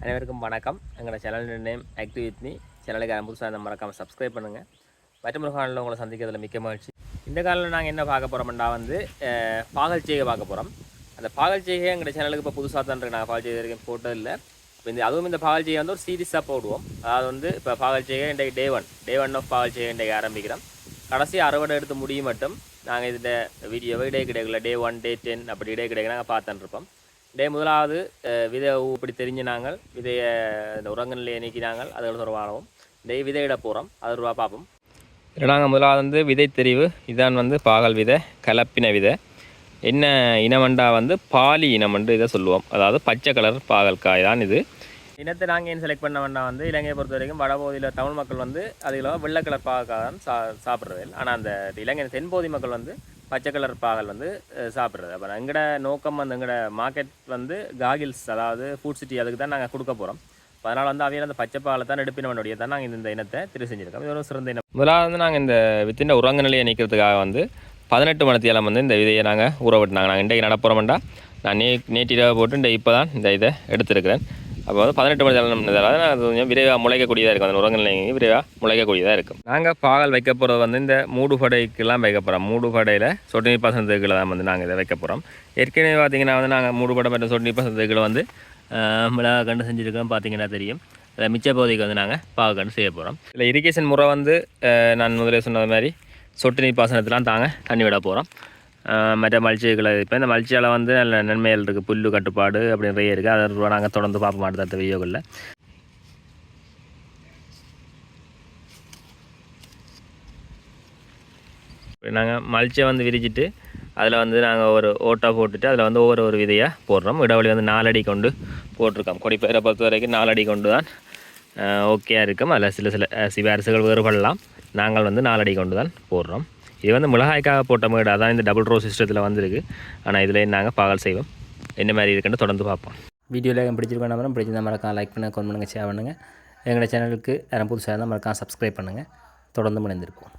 அனைவருக்கும் வணக்கம். எங்களோட channel name active with me. சேனலுக்கு புதுசாக அந்த மறக்காமல் சப்ஸ்கிரைப் பண்ணுங்கள். மற்றொரு காலில் உங்களை சந்திக்கிறதுல மிக்க மகிழ்ச்சி. இந்த காலில் நாங்கள் என்ன பார்க்க போகிறோம்னா பாகல் செய்கை பார்க்க போகிறோம். அந்த பாகல் செய்கை எங்களோட சேனலுக்கு இப்போ புதுசாக தான் இருக்குது. நாங்கள் பாகல் செய்கை வரைக்கும் போட்டதில்லை. இப்போ அதுவும் இந்த பாகல் செய்கை ஒரு சீரீஸாக போடுவோம். அதாவது இப்போ பாகல் செய்கை இன்றைக்கு டே ஒன் ஆஃப் பாகல் செய்கை இன்றைக்கு ஆரம்பிக்கிறோம். கடைசி அறுவடை எடுத்து முடியும் மட்டும் நாங்கள் இந்த வீடியோவை இடை கிடைக்கல டே 1 டே 10 அப்படி இடை கிடைக்க நாங்கள் பார்த்துருப்போம். முதலாவது விதை இப்படி தெரிஞ்சு நாங்கள் விதையை இந்த உரங்க நிலையை நீக்கினாங்கள் அதோட தொடர்பாகவும் இந்த விதையிட போகிறோம் அது ரூபா பார்ப்போம். இதில் நாங்கள் முதலாவது விதை தெரிவு இதான் பாகல் விதை கலப்பின விதை என்ன இனமண்டா பாலி இனமண்டு இதை சொல்லுவோம். அதாவது பச்சை கலர் பாகல் காய் தான் இது. இனத்தை நாங்கள் ஏன் செலக்ட் பண்ண வேண்டாம் இலங்கையை பொறுத்த வரைக்கும் வடபகுதியில் தமிழ் மக்கள் அதில் வெள்ளை கலர் பாகக்காய் தான் சாப்பிட்றது. ஆனால் அந்த இலங்கை தென்பகுதி மக்கள் பச்சை கலர் பாகல் சாப்பிட்றது. அப்புறம் எங்களோட நோக்கம் எங்களோட மார்க்கெட் காகில்ஸ் அதாவது ஃபுட் சிட்டி அதுக்கு தான் நாங்கள் கொடுக்க போகிறோம். அதனால் அவையில் அந்த பச்சை பாலை தான் எடுப்பினவனுடைய தான் நாங்கள் இந்த இனத்தை தெரிவு செஞ்சுருக்கோம். இது ஒரு சிறந்த இனம். முதலாவது நாங்கள் இந்த வித்தின் உரங்க நிலையை நீக்கிறதுக்காக 18 மணித்தியாலம் இந்த விதையை நாங்கள் ஊற விட்டுனாங்க. நாங்கள் இன்றைக்கு நடப்புறோம்டா நான் நேற்றிரவை போட்டு இப்போ தான் இந்த இதை எடுத்துருக்கிறேன். அப்போ 18 மணித்தியாலம் அது கொஞ்சம் விரைவாக முளைக்கக்கூடியதாக இருக்கும். அந்த உரங்க நிலையை விரைவாக முளைக்கக்கூடியதாக இருக்கும். நாங்கள் பாகல் வைக்க போகிறது இந்த மூடுபடைக்கெல்லாம் வைக்க போகிறோம். மூடுபடையில் சொட்டு நீர் பாசனத்துக்குள்ள தான் நாங்கள் இதை வைக்க போகிறோம். ஏற்கனவே பார்த்திங்கன்னா நாங்கள் மூடுபடை மற்றும் சொட்டு நீர் பாசனத்துக்குள்ள மிளகா கண்டு செஞ்சுருக்கோம். பார்த்திங்கன்னா தெரியும். அதில் மிச்ச பகுதிக்கு நாங்கள் பாகல் கண்டு செய்ய போகிறோம். இதில் இரிகேஷன் முறை நான் முதலே சொன்னது மாதிரி சொட்டு நீர் பாசனத்தெலாம் தண்ணி விட போகிறோம். மற்ற மல்ச்சிகளை இப்போ இந்த மல்ச்சியால் நல்ல நன்மைகள் இருக்குது. புல்லு கட்டுப்பாடு அப்படி நிறைய இருக்குது. அதை நாங்கள் தொடர்ந்து பார்ப்போம் அடுத்த வீடியோக்களில். நாங்கள் மல்ச்சியை விரிச்சிட்டு அதில் நாங்கள் ஒரு ஓட்டா போட்டுட்டு அதில் ஒவ்வொரு விதையாக போடுறோம். இடைவெளி 4 அடி கொண்டு போட்டிருக்கோம். கொடிப்பயிரை பொறுத்த வரைக்கும் 4 அடி கொண்டு தான் ஓகேயாக இருக்கும். அதில் சில சிபாரிசுகள் வேறுபடலாம். நாங்கள் 4 அடி கொண்டு தான் போடுறோம். இது மிளகாய்க்காக போட்ட மேடு அதான் இந்த டபுள் ரோ சிஸ்டத்தில் வந்திருக்கு. ஆனால் இதில் நாங்கள் பாகல் செய்வோம். என்ன மாதிரி இருக்குன்னு தொடர்ந்து பார்ப்போம். வீடியோவில் பிடிச்சிருக்கோம் நம்பரும் பிடிச்சிருந்தா மறக்காம லைக் பண்ணுங்கள், கமெண்ட் பண்ணுங்கள், ஷேர் பண்ணுங்கள். எங்களோட சேனலுக்கு யாரும் புதுசாக இருந்தால் மறக்காம சப்ஸ்கிரைப் பண்ணுங்கள். தொடர்ந்து இணைந்திருப்போம்.